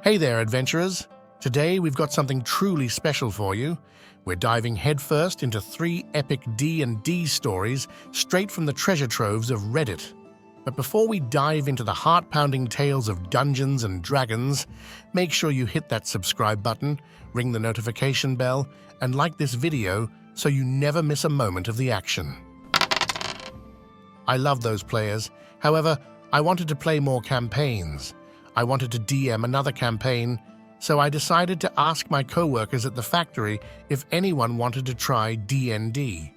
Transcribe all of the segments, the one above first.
Hey there, adventurers! Today we've got something truly special for you. We're diving headfirst into 3 epic D&D stories straight from the treasure troves of Reddit. But before we dive into the heart-pounding tales of Dungeons and Dragons, make sure you hit that subscribe button, ring the notification bell, and like this video so you never miss a moment of the action. I love those players. However, I wanted to play more campaigns. I wanted to DM another campaign, so I decided to ask my co-workers at the factory if anyone wanted to try D&D.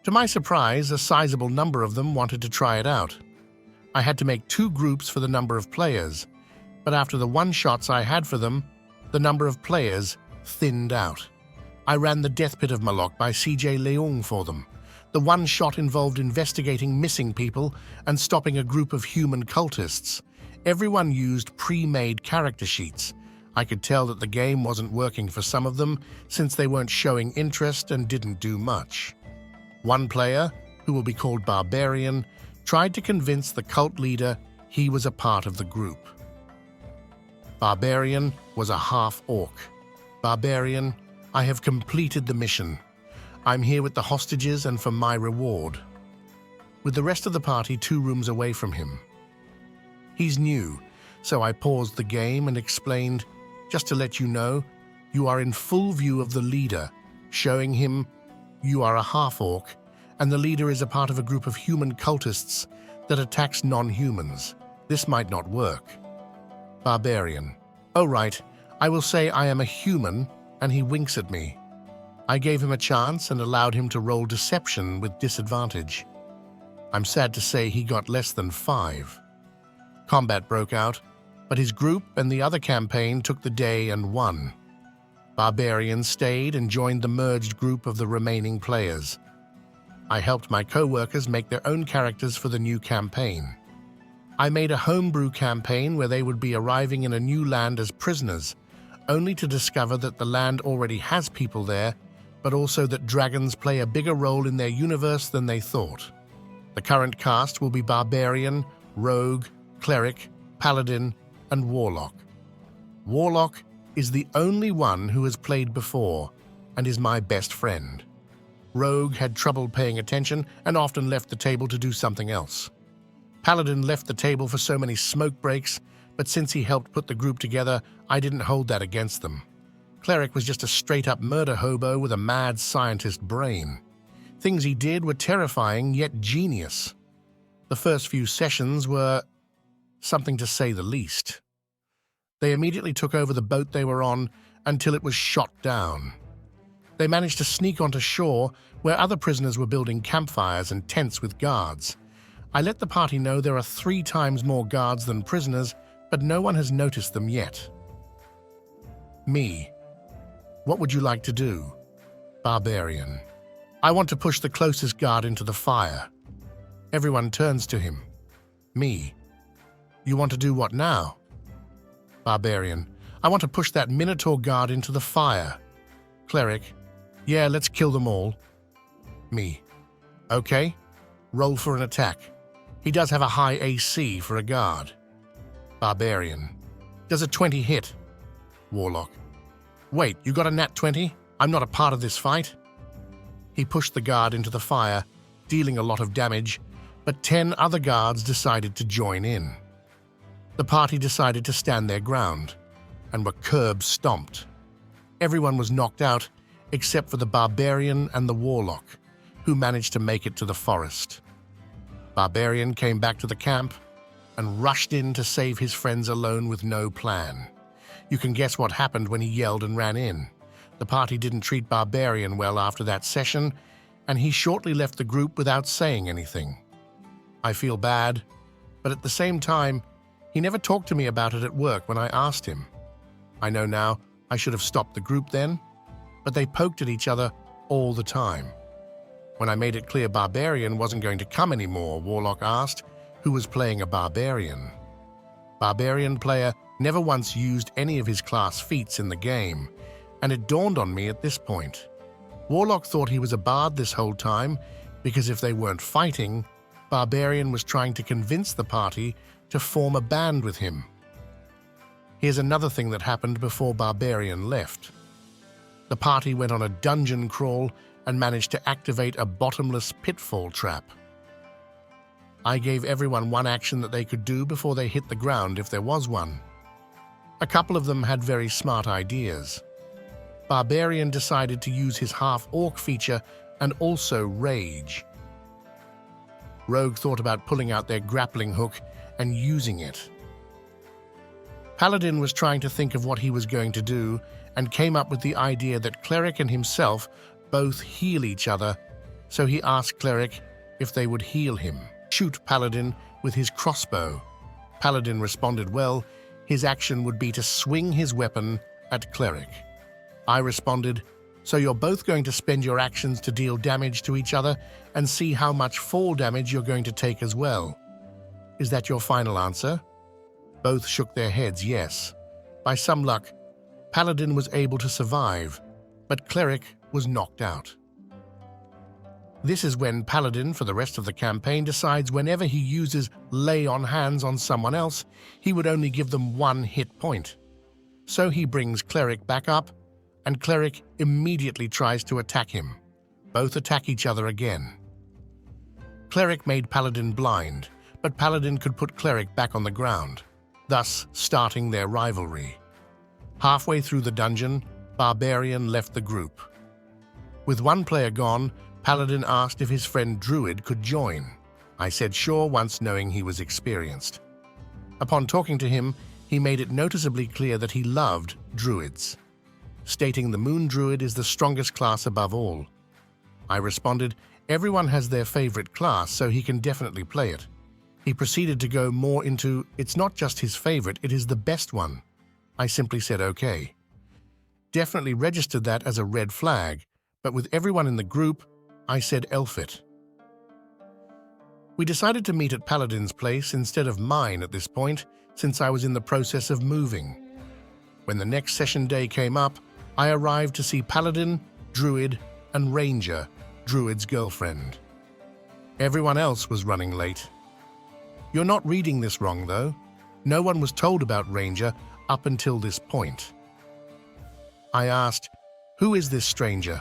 To my surprise, a sizable number of them wanted to try it out. I had to make 2 groups for the number of players, but after the one-shots I had for them, the number of players thinned out. I ran the Death Pit of Moloch by CJ Leung for them. The one-shot involved investigating missing people and stopping a group of human cultists. Everyone used pre-made character sheets. I could tell that the game wasn't working for some of them since they weren't showing interest and didn't do much. One player, who will be called Barbarian, tried to convince the cult leader he was a part of the group. Barbarian was a half-orc. Barbarian, I have completed the mission. I'm here with the hostages and for my reward. With the rest of the party 2 rooms away from him. He's new, so I paused the game and explained, just to let you know, you are in full view of the leader, showing him you are a half-orc, and the leader is a part of a group of human cultists that attacks non-humans. This might not work. Barbarian. Oh right, I will say I am a human, and he winks at me. I gave him a chance and allowed him to roll deception with disadvantage. I'm sad to say he got less than 5. Combat broke out, but his group and the other campaign took the day and won. Barbarian stayed and joined the merged group of the remaining players. I helped my co-workers make their own characters for the new campaign. I made a homebrew campaign where they would be arriving in a new land as prisoners, only to discover that the land already has people there, but also that dragons play a bigger role in their universe than they thought. The current cast will be Barbarian, Rogue, Cleric, Paladin, and Warlock. Warlock is the only one who has played before and is my best friend. Rogue had trouble paying attention and often left the table to do something else. Paladin left the table for so many smoke breaks, but since he helped put the group together, I didn't hold that against them. Cleric was just a straight-up murder hobo with a mad scientist brain. Things he did were terrifying yet genius. The first few sessions were something to say the least. They immediately took over the boat they were on until it was shot down. They managed to sneak onto shore where other prisoners were building campfires and tents with guards. I let the party know there are 3 times more guards than prisoners, but no one has noticed them yet. Me. What would you like to do? Barbarian. I want to push the closest guard into the fire. Everyone turns to him. Me. You want to do what now? Barbarian. I want to push that Minotaur guard into the fire. Cleric. Yeah, let's kill them all. Me. Okay. Roll for an attack. He does have a high AC for a guard. Barbarian. Does a 20 hit? Warlock. Wait, you got a nat 20? I'm not a part of this fight. He pushed the guard into the fire, dealing a lot of damage, but 10 other guards decided to join in. The party decided to stand their ground, and were curb-stomped. Everyone was knocked out, except for the Barbarian and the Warlock, who managed to make it to the forest. Barbarian came back to the camp and rushed in to save his friends alone with no plan. You can guess what happened when he yelled and ran in. The party didn't treat Barbarian well after that session, and he shortly left the group without saying anything. I feel bad, but at the same time, he never talked to me about it at work when I asked him. I know now I should have stopped the group then, but they poked at each other all the time. When I made it clear Barbarian wasn't going to come anymore, Warlock asked who was playing a Barbarian. Barbarian player never once used any of his class feats in the game, and it dawned on me at this point. Warlock thought he was a bard this whole time because if they weren't fighting, Barbarian was trying to convince the party to form a band with him. Here's another thing that happened before Barbarian left. The party went on a dungeon crawl and managed to activate a bottomless pitfall trap. I gave everyone one action that they could do before they hit the ground if there was one. A couple of them had very smart ideas. Barbarian decided to use his half-orc feature and also rage. Rogue thought about pulling out their grappling hook and using it. Paladin was trying to think of what he was going to do and came up with the idea that Cleric and himself both heal each other, so he asked Cleric if they would heal him. Shoot Paladin with his crossbow. Paladin responded well. His action would be to swing his weapon at Cleric. I responded, so you're both going to spend your actions to deal damage to each other and see how much fall damage you're going to take as well. Is that your final answer? Both shook their heads yes. By some luck, Paladin was able to survive, but Cleric was knocked out. This is when Paladin, for the rest of the campaign, decides whenever he uses lay on hands on someone else, he would only give them one hit point. So he brings Cleric back up, and Cleric immediately tries to attack him. Both attack each other again. Cleric made Paladin blind, but Paladin could put Cleric back on the ground, thus starting their rivalry. Halfway through the dungeon, Barbarian left the group. With one player gone, Paladin asked if his friend Druid could join. I said sure once knowing he was experienced. Upon talking to him, he made it noticeably clear that he loved Druids, stating the Moon Druid is the strongest class above all. I responded, everyone has their favorite class, so he can definitely play it. He proceeded to go more into, it's not just his favorite, it is the best one. I simply said okay. Definitely registered that as a red flag, but with everyone in the group, I said Elfit. We decided to meet at Paladin's place instead of mine at this point, since I was in the process of moving. When the next session day came up, I arrived to see Paladin, Druid, and Ranger, Druid's girlfriend. Everyone else was running late. You're not reading this wrong, though. No one was told about Ranger up until this point. I asked, who is this stranger?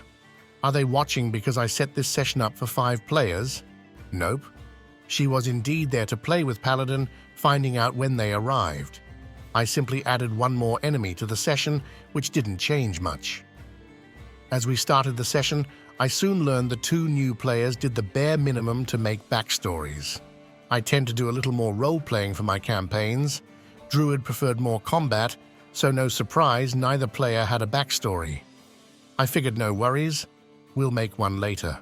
Are they watching because I set this session up for 5 players? Nope. She was indeed there to play with Paladin, finding out when they arrived. I simply added one more enemy to the session, which didn't change much. As we started the session, I soon learned the 2 new players did the bare minimum to make backstories. I tend to do a little more role-playing for my campaigns. Druid preferred more combat, so no surprise, neither player had a backstory. I figured no worries, we'll make one later.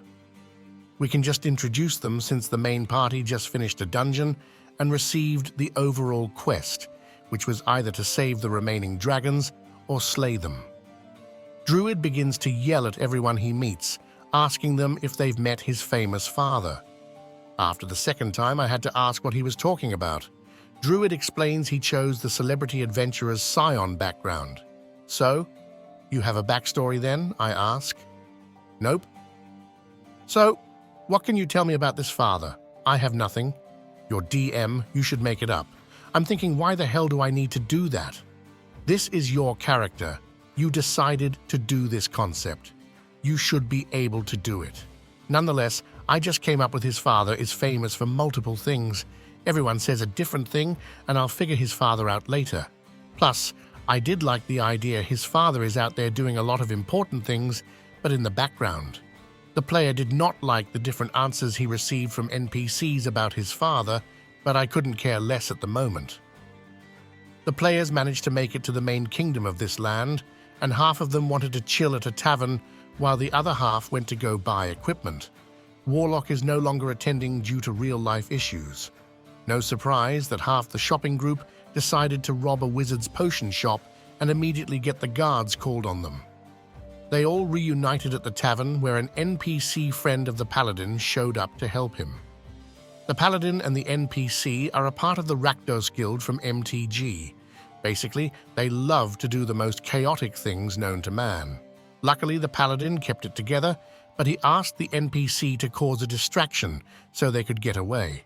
We can just introduce them since the main party just finished a dungeon and received the overall quest, which was either to save the remaining dragons or slay them. Druid begins to yell at everyone he meets, asking them if they've met his famous father. After the second time, I had to ask what he was talking about. Druid explains he chose the celebrity adventurer's scion background. So, you have a backstory then, I ask. Nope. So, what can you tell me about this father? I have nothing. You're DM, you should make it up. I'm thinking, why the hell do I need to do that? This is your character. You decided to do this concept. You should be able to do it. Nonetheless, I just came up with his father is famous for multiple things. Everyone says a different thing, and I'll figure his father out later. Plus, I did like the idea his father is out there doing a lot of important things, but in the background. The player did not like the different answers he received from NPCs about his father, but I couldn't care less at the moment. The players managed to make it to the main kingdom of this land, and half of them wanted to chill at a tavern, while the other half went to go buy equipment. Warlock is no longer attending due to real-life issues. No surprise that half the shopping group decided to rob a wizard's potion shop and immediately get the guards called on them. They all reunited at the tavern where an NPC friend of the Paladin showed up to help him. The Paladin and the NPC are a part of the Rakdos Guild from MTG. Basically, they love to do the most chaotic things known to man. Luckily, the Paladin kept it together, but he asked the NPC to cause a distraction so they could get away.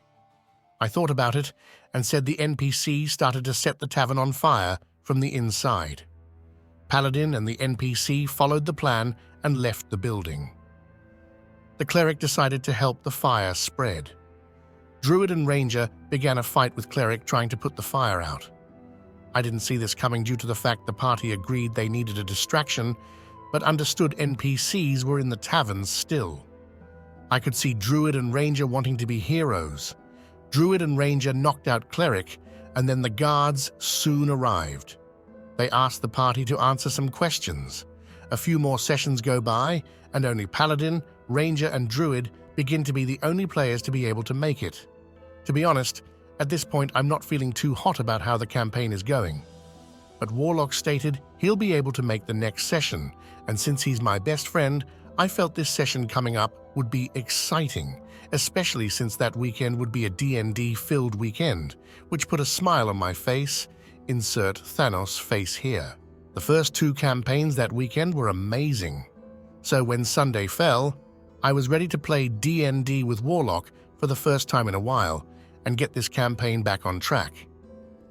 I thought about it and said the NPC started to set the tavern on fire, from the inside. Paladin and the NPC followed the plan and left the building. The cleric decided to help the fire spread. Druid and Ranger began a fight with cleric trying to put the fire out. I didn't see this coming due to the fact the party agreed they needed a distraction, but understood NPCs were in the taverns still. I could see Druid and Ranger wanting to be heroes. Druid and Ranger knocked out cleric, and then the guards soon arrived. They asked the party to answer some questions. A few more sessions go by, and only Paladin, Ranger, and Druid begin to be the only players to be able to make it. To be honest, at this point I'm not feeling too hot about how the campaign is going. But Warlock stated he'll be able to make the next session, and since he's my best friend, I felt this session coming up would be exciting, especially since that weekend would be a D&D-filled weekend, which put a smile on my face. Insert Thanos face here. The first 2 campaigns that weekend were amazing. So when Sunday fell, I was ready to play D&D with Warlock for the first time in a while and get this campaign back on track.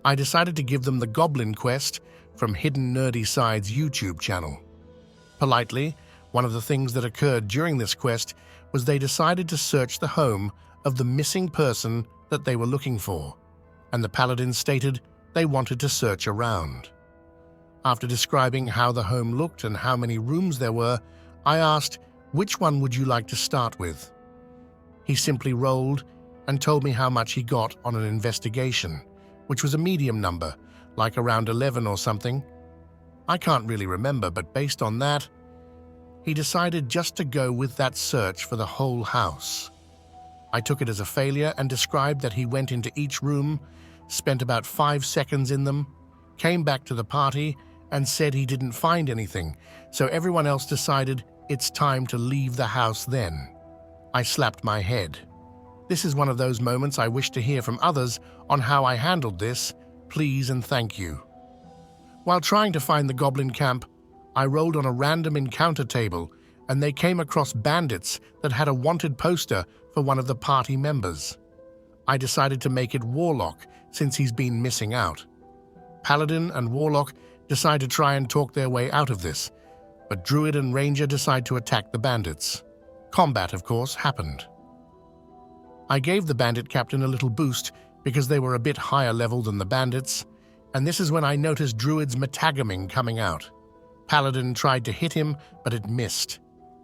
I decided to give them the Goblin Quest from Hidden Nerdy Side's YouTube channel. Politely, one of the things that occurred during this quest was they decided to search the home of the missing person that they were looking for, and the Paladin stated they wanted to search around. After describing how the home looked and how many rooms there were, I asked, "Which one would you like to start with?" He simply rolled and told me how much he got on an investigation, which was a medium number, like around 11 or something. I can't really remember, but based on that, he decided just to go with that search for the whole house. I took it as a failure and described that he went into each room, spent about 5 seconds in them, came back to the party, and said he didn't find anything, so everyone else decided it's time to leave the house then. I slapped my head. This is one of those moments I wish to hear from others on how I handled this. Please and thank you. While trying to find the goblin camp, I rolled on a random encounter table, and they came across bandits that had a wanted poster for one of the party members. I decided to make it Warlock since he's been missing out. Paladin and Warlock decide to try and talk their way out of this, but Druid and Ranger decide to attack the bandits. Combat, of course, happened. I gave the bandit captain a little boost because they were a bit higher level than the bandits, and this is when I noticed Druid's metagaming coming out. Paladin tried to hit him, but it missed.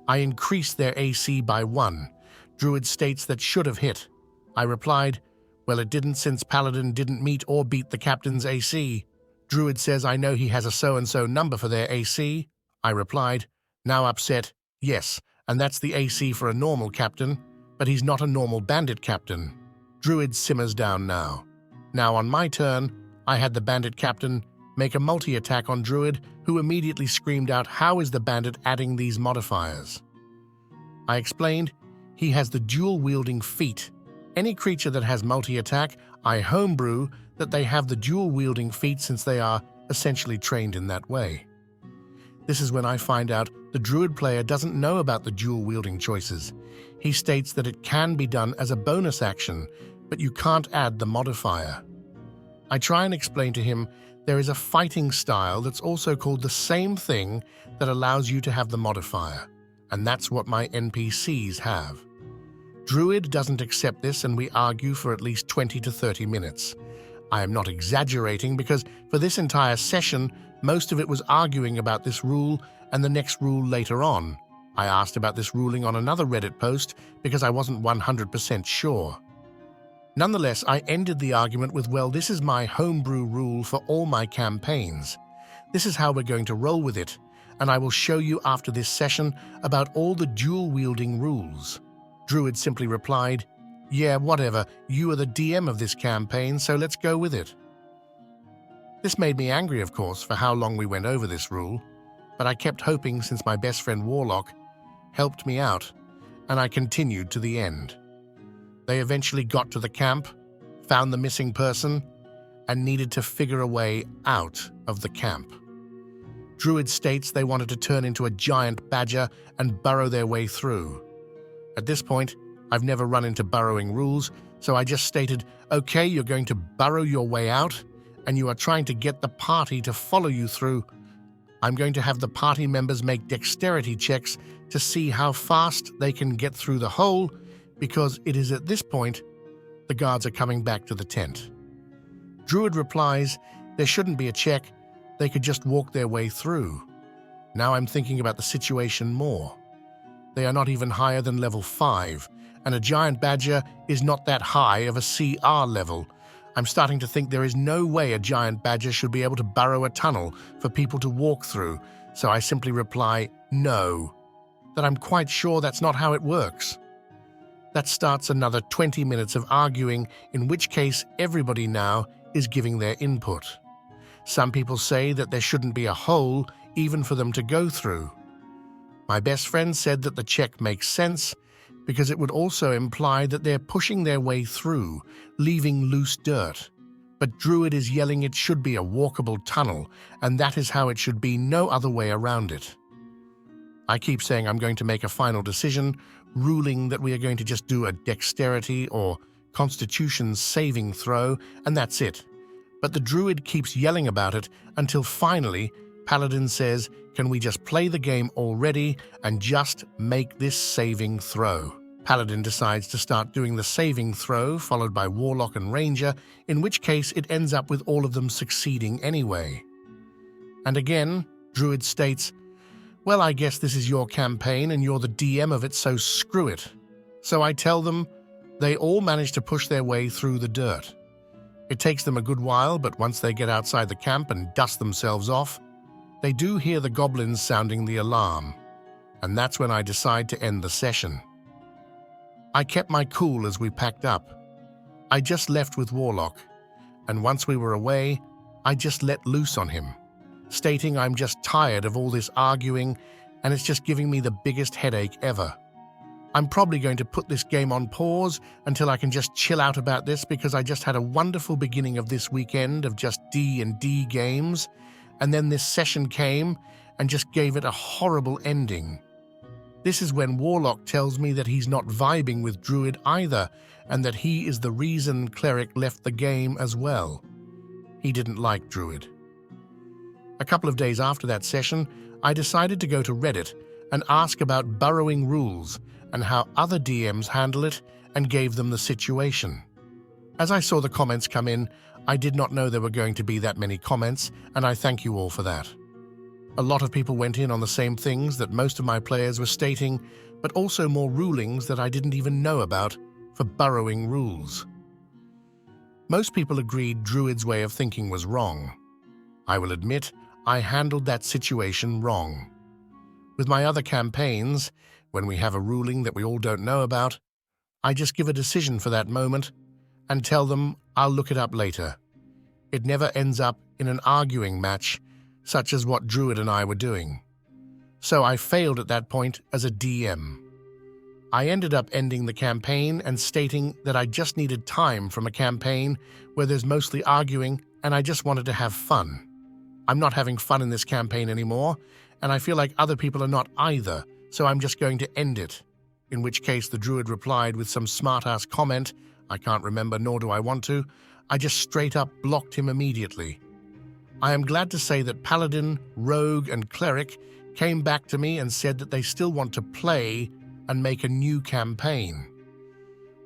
I increased their AC by 1. Druid states that should have hit. I replied, "Well, it didn't since Paladin didn't meet or beat the captain's AC." Druid says I know he has a so-and-so number for their AC. I replied, now upset, "Yes, and that's the AC for a normal captain, but he's not a normal bandit captain." Druid simmers down now. Now on my turn, I had the bandit captain make a multi-attack on Druid, who immediately screamed out, "How is the bandit adding these modifiers?" I explained, he has the dual-wielding feat. Any creature that has multi-attack, I homebrew that they have the dual-wielding feat since they are essentially trained in that way. This is when I find out the Druid player doesn't know about the dual-wielding choices. He states that it can be done as a bonus action, but you can't add the modifier. I try and explain to him there is a fighting style that's also called the same thing that allows you to have the modifier, and that's what my NPCs have. Druid doesn't accept this, and we argue for at least 20 to 30 minutes. I am not exaggerating because for this entire session, most of it was arguing about this rule and the next rule later on. I asked about this ruling on another Reddit post because I wasn't 100% sure. Nonetheless, I ended the argument with, "Well, this is my homebrew rule for all my campaigns. This is how we're going to roll with it, and I will show you after this session about all the dual-wielding rules." Druid simply replied, "Yeah, whatever, you are the DM of this campaign, so let's go with it." This made me angry, of course, for how long we went over this rule, but I kept hoping since my best friend Warlock helped me out, and I continued to the end. They eventually got to the camp, found the missing person, and needed to figure a way out of the camp. Druid states they wanted to turn into a giant badger and burrow their way through. At this point, I've never run into burrowing rules, so I just stated, "Okay, you're going to burrow your way out, and you are trying to get the party to follow you through, I'm going to have the party members make dexterity checks to see how fast they can get through the hole, because it is at this point the guards are coming back to the tent. Druid replies, there shouldn't be a check, they could just walk their way through. Now I'm thinking about the situation more. They are not even higher than level 5, and a giant badger is not that high of a CR level. I'm starting to think there is no way a giant badger should be able to burrow a tunnel for people to walk through, so I simply reply, no, that I'm quite sure that's not how it works. That starts another 20 minutes of arguing, in which case everybody now is giving their input. Some people say that there shouldn't be a hole even for them to go through. My best friend said that the check makes sense because it would also imply that they're pushing their way through, leaving loose dirt. But Druid is yelling it should be a walkable tunnel, and that is how it should be, no other way around it. I keep saying I'm going to make a final decision, ruling that we are going to just do a dexterity or constitution saving throw, and that's it. But the Druid keeps yelling about it until finally Paladin says, can we just play the game already and just make this saving throw? Paladin decides to start doing the saving throw, followed by Warlock and Ranger, in which case it ends up with all of them succeeding anyway. And again, Druid states, well, I guess this is your campaign and you're the DM of it, so screw it. So I tell them they all manage to push their way through the dirt. It takes them a good while, but once they get outside the camp and dust themselves off, they do hear the goblins sounding the alarm, and that's when I decide to end the session. I kept my cool as we packed up. I just left with Warlock, and once we were away, I just let loose on him, stating I'm just tired of all this arguing and it's just giving me the biggest headache ever. I'm probably going to put this game on pause until I can just chill out about this, because I just had a wonderful beginning of this weekend of just D&D games, and then this session came and just gave it a horrible ending. This is when Warlock tells me that he's not vibing with Druid either, and that he is the reason Cleric left the game as well. He didn't like Druid. A couple of days after that session, I decided to go to Reddit and ask about burrowing rules and how other DMs handle it, and gave them the situation. As I saw the comments come in, I did not know there were going to be that many comments, and I thank you all for that. A lot of people went in on the same things that most of my players were stating, but also more rulings that I didn't even know about for burrowing rules. Most people agreed Druid's way of thinking was wrong. I will admit I handled that situation wrong. With my other campaigns, when we have a ruling that we all don't know about, I just give a decision for that moment and tell them I'll look it up later. It never ends up in an arguing match, such as what Druid and I were doing. So I failed at that point as a DM. I ended up ending the campaign and stating that I just needed time from a campaign where there's mostly arguing and I just wanted to have fun. I'm not having fun in this campaign anymore, and I feel like other people are not either, so I'm just going to end it. In which case the Druid replied with some smart-ass comment, I can't remember nor do I want to. I just straight up blocked him immediately. I am glad to say that Paladin, Rogue, and Cleric came back to me and said that they still want to play and make a new campaign.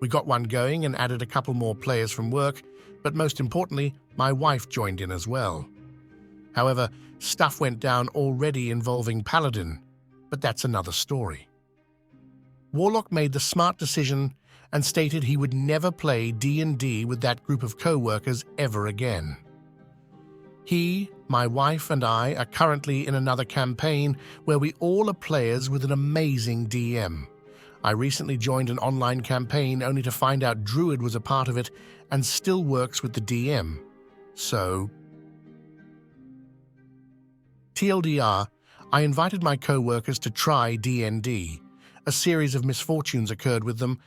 We got one going and added a couple more players from work, but most importantly, my wife joined in as well. However, stuff went down already involving Paladin, but that's another story. Warlock made the smart decision and stated he would never play D&D with that group of co-workers ever again. He, my wife, and I are currently in another campaign where we all are players with an amazing DM. I recently joined an online campaign only to find out Druid was a part of it and still works with the DM. So, TLDR, I invited my co-workers to try D&D. A series of misfortunes occurred with them,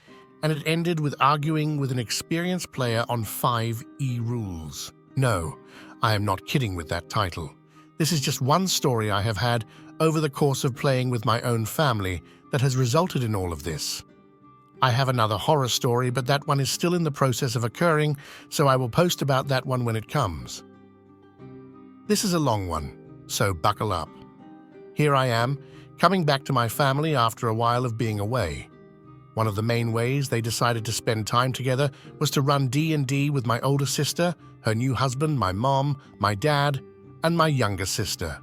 and it ended with arguing with an experienced player on 5E rules. No, I am not kidding with that title. This is just one story I have had over the course of playing with my own family that has resulted in all of this. I have another horror story, but that one is still in the process of occurring, so I will post about that one when it comes. This is a long one, so buckle up. Here I am, coming back to my family after a while of being away. One of the main ways they decided to spend time together was to run D&D with my older sister, her new husband, my mom, my dad, and my younger sister.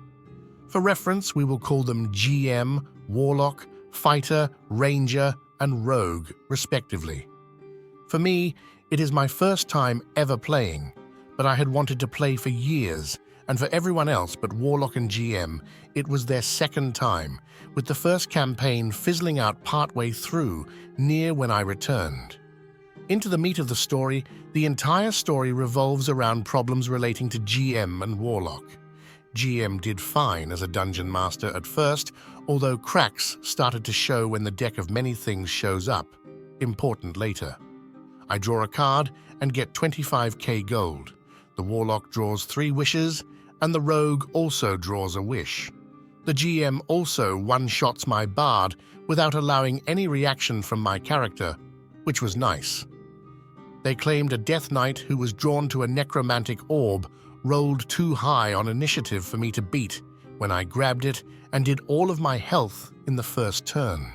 For reference, we will call them GM, Warlock, Fighter, Ranger, and Rogue, respectively. For me, it is my first time ever playing, but I had wanted to play for years, and for everyone else but Warlock and GM, it was their second time, with the first campaign fizzling out partway through, near when I returned. Into the meat of the story, the entire story revolves around problems relating to GM and Warlock. GM did fine as a dungeon master at first, although cracks started to show when the deck of many things shows up, important later. I draw a card and get 25k gold. The Warlock draws 3 wishes, and the Rogue also draws a wish. The GM also one-shots my bard without allowing any reaction from my character, which was nice. They claimed a Death Knight who was drawn to a necromantic orb rolled too high on initiative for me to beat when I grabbed it and did all of my health in the first turn.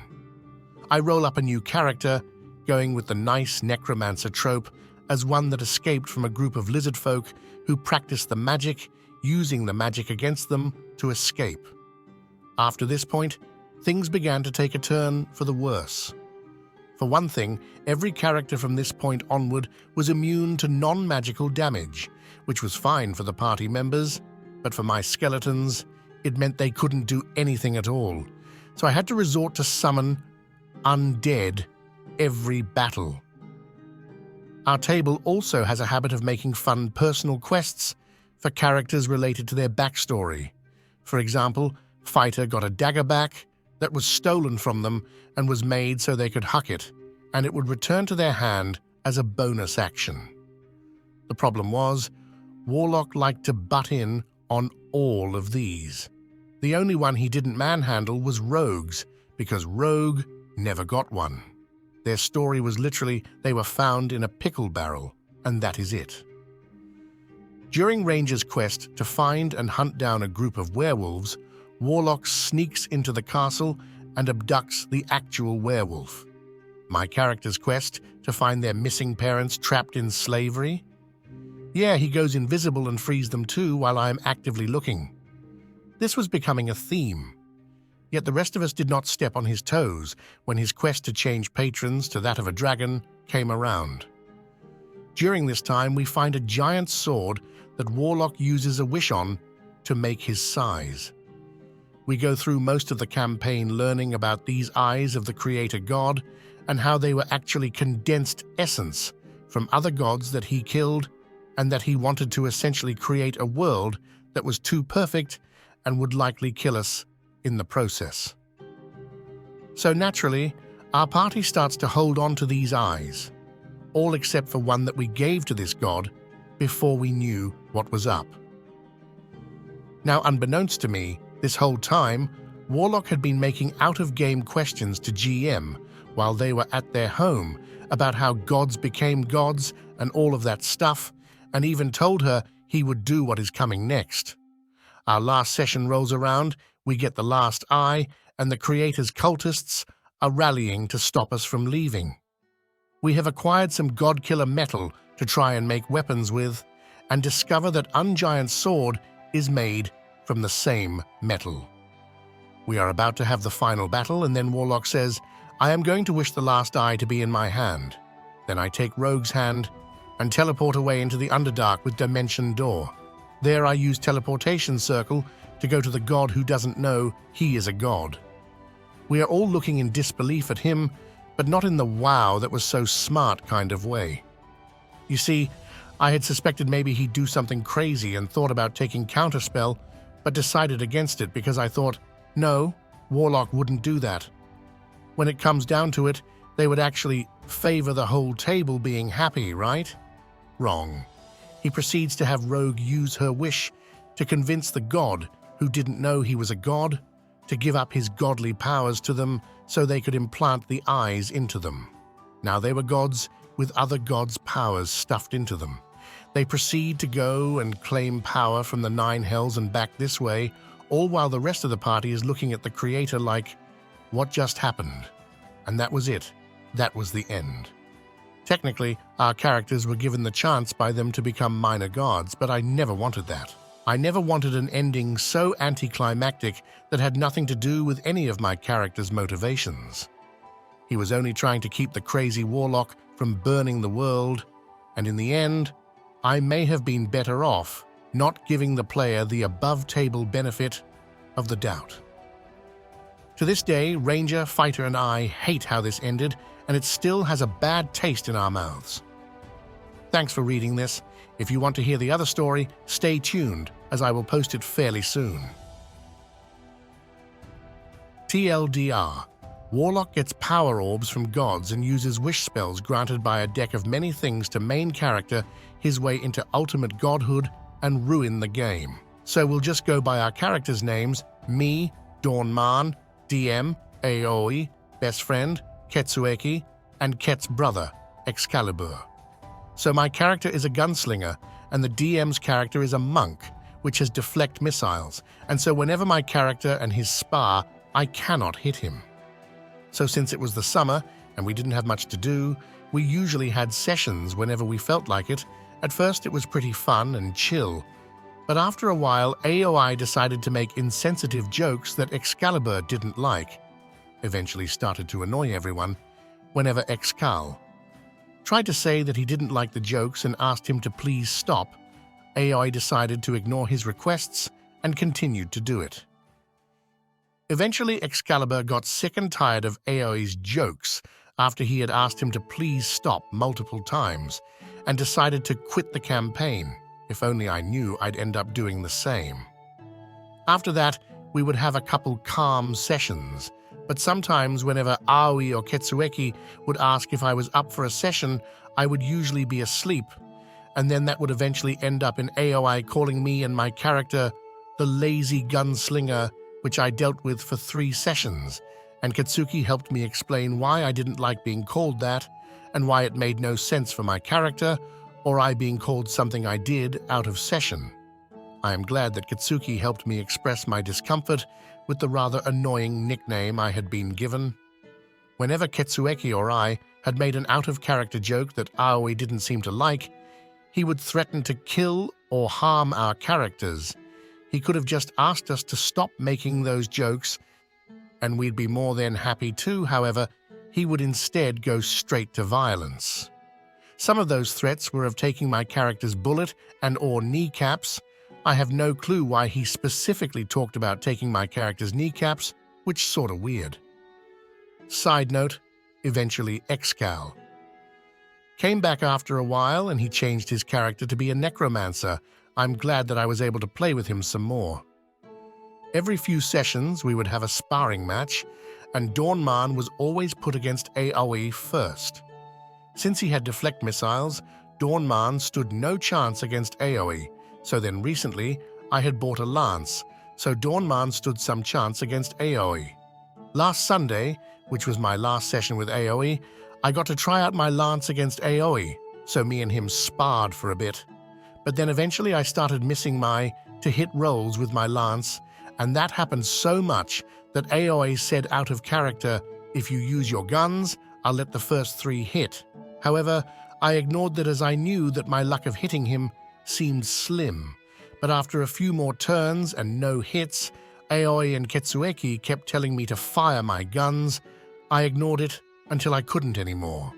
I roll up a new character, going with the nice necromancer trope as one that escaped from a group of lizard folk who practiced the magic, using the magic against them to escape. After this point, things began to take a turn for the worse. For one thing, every character from this point onward was immune to non-magical damage, which was fine for the party members, but for my skeletons, it meant they couldn't do anything at all. So I had to resort to summon undead every battle. Our table also has a habit of making fun personal quests for characters related to their backstory. For example, Fighter got a dagger back that was stolen from them and was made so they could huck it, and it would return to their hand as a bonus action. The problem was, Warlock liked to butt in on all of these. The only one he didn't manhandle was Rogue's, because Rogue never got one. Their story was literally they were found in a pickle barrel, and that is it. During Ranger's quest to find and hunt down a group of werewolves, Warlock sneaks into the castle and abducts the actual werewolf. My character's quest to find their missing parents trapped in slavery? Yeah, he goes invisible and frees them too while I am actively looking. This was becoming a theme. Yet the rest of us did not step on his toes when his quest to change patrons to that of a dragon came around. During this time, we find a giant sword that Warlock uses a wish on to make his size. We go through most of the campaign learning about these eyes of the creator god and how they were actually condensed essence from other gods that he killed, and that he wanted to essentially create a world that was too perfect and would likely kill us in the process. So naturally, our party starts to hold on to these eyes, all except for one that we gave to this god before we knew what was up. Now, unbeknownst to me, this whole time, Warlock had been making out-of-game questions to GM while they were at their home about how gods became gods and all of that stuff, and even told her he would do what is coming next. Our last session rolls around, we get the last eye, and the creator's cultists are rallying to stop us from leaving. We have acquired some god-killer metal to try and make weapons with, and discover that Ungiant's sword is made from the same metal. We are about to have the final battle, and then Warlock says, I am going to wish the last eye to be in my hand. Then I take Rogue's hand and teleport away into the Underdark with Dimension Door. There I use Teleportation Circle to go to the god who doesn't know he is a god. We are all looking in disbelief at him, but not in the wow that was so smart kind of way. You see, I had suspected maybe he'd do something crazy and thought about taking Counterspell, but decided against it because I thought, no, Warlock wouldn't do that. When it comes down to it, they would actually favor the whole table being happy, right? Wrong. He proceeds to have Rogue use her wish to convince the god, who didn't know he was a god, to give up his godly powers to them so they could implant the eyes into them. Now they were gods with other gods' powers stuffed into them. They proceed to go and claim power from the nine hells and back this way, all while the rest of the party is looking at the creator like, what just happened? And that was it. That was the end. Technically, our characters were given the chance by them to become minor gods, but I never wanted that. I never wanted an ending so anticlimactic that had nothing to do with any of my character's motivations. He was only trying to keep the crazy warlock from burning the world, and in the end, I may have been better off not giving the player the above-table benefit of the doubt. To this day, Ranger, Fighter, and I hate how this ended, and it still has a bad taste in our mouths. Thanks for reading this. If you want to hear the other story, stay tuned, as I will post it fairly soon. TLDR. Warlock gets power orbs from gods and uses wish spells granted by a deck of many things to main character his way into ultimate godhood and ruin the game. So we'll just go by our characters' names: me, Dawnman, DM, Aoi, best friend, Ketsueki, and Ket's brother, Excalibur. So my character is a gunslinger, and the DM's character is a monk, which has deflect missiles, and so whenever my character and his spar, I cannot hit him. So since it was the summer, and we didn't have much to do, we usually had sessions whenever we felt like it. At first it was pretty fun and chill, but after a while AOI decided to make insensitive jokes that Excalibur didn't like. Eventually started to annoy everyone whenever Excal tried to say that he didn't like the jokes and asked him to please stop. AOI decided to ignore his requests and continued to do it. Eventually Excalibur got sick and tired of AOI's jokes after he had asked him to please stop multiple times and decided to quit the campaign. If only I knew I'd end up doing the same. After that, we would have a couple calm sessions, but sometimes whenever Aoi or Ketsueki would ask if I was up for a session, I would usually be asleep, and then that would eventually end up in AOI calling me and my character the lazy gunslinger, which I dealt with for 3 sessions, and Katsuki helped me explain why I didn't like being called that, and why it made no sense for my character, or I being called something I did out of session. I am glad that Katsuki helped me express my discomfort with the rather annoying nickname I had been given. Whenever Ketsueki or I had made an out-of-character joke that Aoi didn't seem to like, he would threaten to kill or harm our characters. He could have just asked us to stop making those jokes, and we'd be more than happy to. However, he would instead go straight to violence. Some of those threats were of taking my character's bullet and/or kneecaps. I have no clue why he specifically talked about taking my character's kneecaps, which is sorta weird. Side note, eventually Excal came back after a while and he changed his character to be a necromancer. I'm glad that I was able to play with him some more. Every few sessions we would have a sparring match, and Dawnman was always put against Aoi first. Since he had deflect missiles, Dawnman stood no chance against Aoi, so then recently I had bought a lance, so Dawnman stood some chance against Aoi. Last Sunday, which was my last session with Aoi, I got to try out my lance against Aoi, so me and him sparred for a bit. But then eventually I started missing my to-hit rolls with my lance, and that happened so much that Aoi said out of character, "If you use your guns, I'll let the first 3 hit." However, I ignored that as I knew that my luck of hitting him seemed slim. But after a few more turns and no hits, Aoi and Ketsueki kept telling me to fire my guns. I ignored it until I couldn't anymore.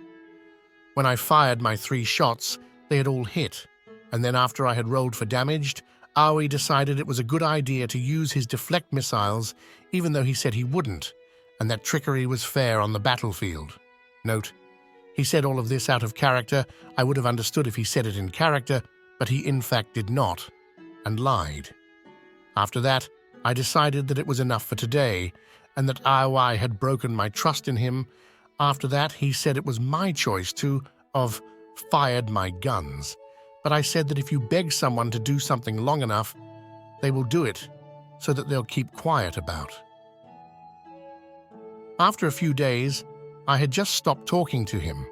When I fired my 3 shots, they had all hit, and then after I had rolled for damage, Aoi decided it was a good idea to use his deflect missiles, even though he said he wouldn't, and that trickery was fair on the battlefield. Note, he said all of this out of character. I would have understood if he said it in character, but he in fact did not, and lied. After that, I decided that it was enough for today, and that Aoi had broken my trust in him. After that, he said it was my choice to have fired my guns. But I said that if you beg someone to do something long enough, they will do it, so that they'll keep quiet about. After a few days, I had just stopped talking to him.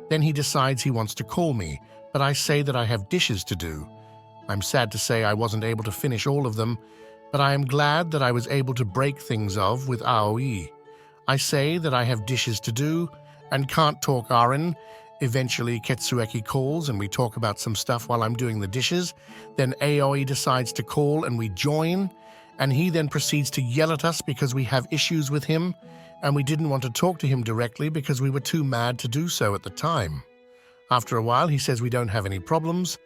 Then he decides he wants to call me, but I say that I have dishes to do. I'm sad to say I wasn't able to finish all of them, but I am glad that I was able to break things off with Aoi. I say that I have dishes to do and can't talk Aren. Eventually, Ketsueki calls and we talk about some stuff while I'm doing the dishes. Then Aoi decides to call and we join, and he then proceeds to yell at us because we have issues with him, and we didn't want to talk to him directly because we were too mad to do so at the time. After a while, he says we don't have any problems,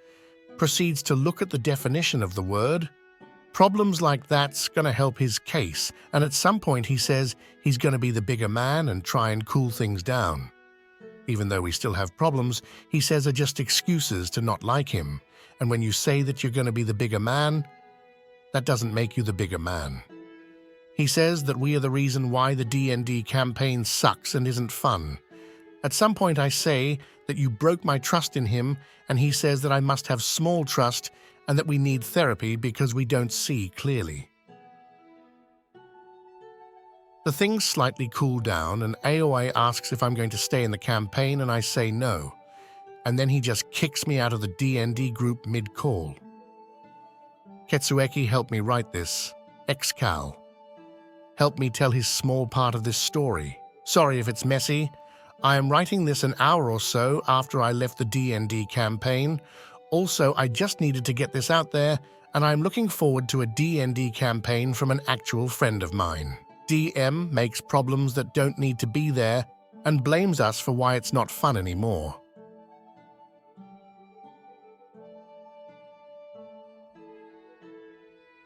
proceeds to look at the definition of the word. Problems like that's going to help his case, and at some point he says he's going to be the bigger man and try and cool things down. Even though we still have problems, he says are just excuses to not like him, and when you say that you're going to be the bigger man, that doesn't make you the bigger man. He says that we are the reason why the D&D campaign sucks and isn't fun. At some point I say that you broke my trust in him, and he says that I must have small trust and that we need therapy because we don't see clearly. The things slightly cool down, and Aoi asks if I'm going to stay in the campaign, and I say no. And then he just kicks me out of the D&D group mid-call. Ketsueki helped me write this. Ex-Cal. Help me tell his small part of this story. Sorry if it's messy. I am writing this an hour or so after I left the D&D campaign. Also, I just needed to get this out there, and I'm looking forward to a D&D campaign from an actual friend of mine. DM makes problems that don't need to be there and blames us for why it's not fun anymore.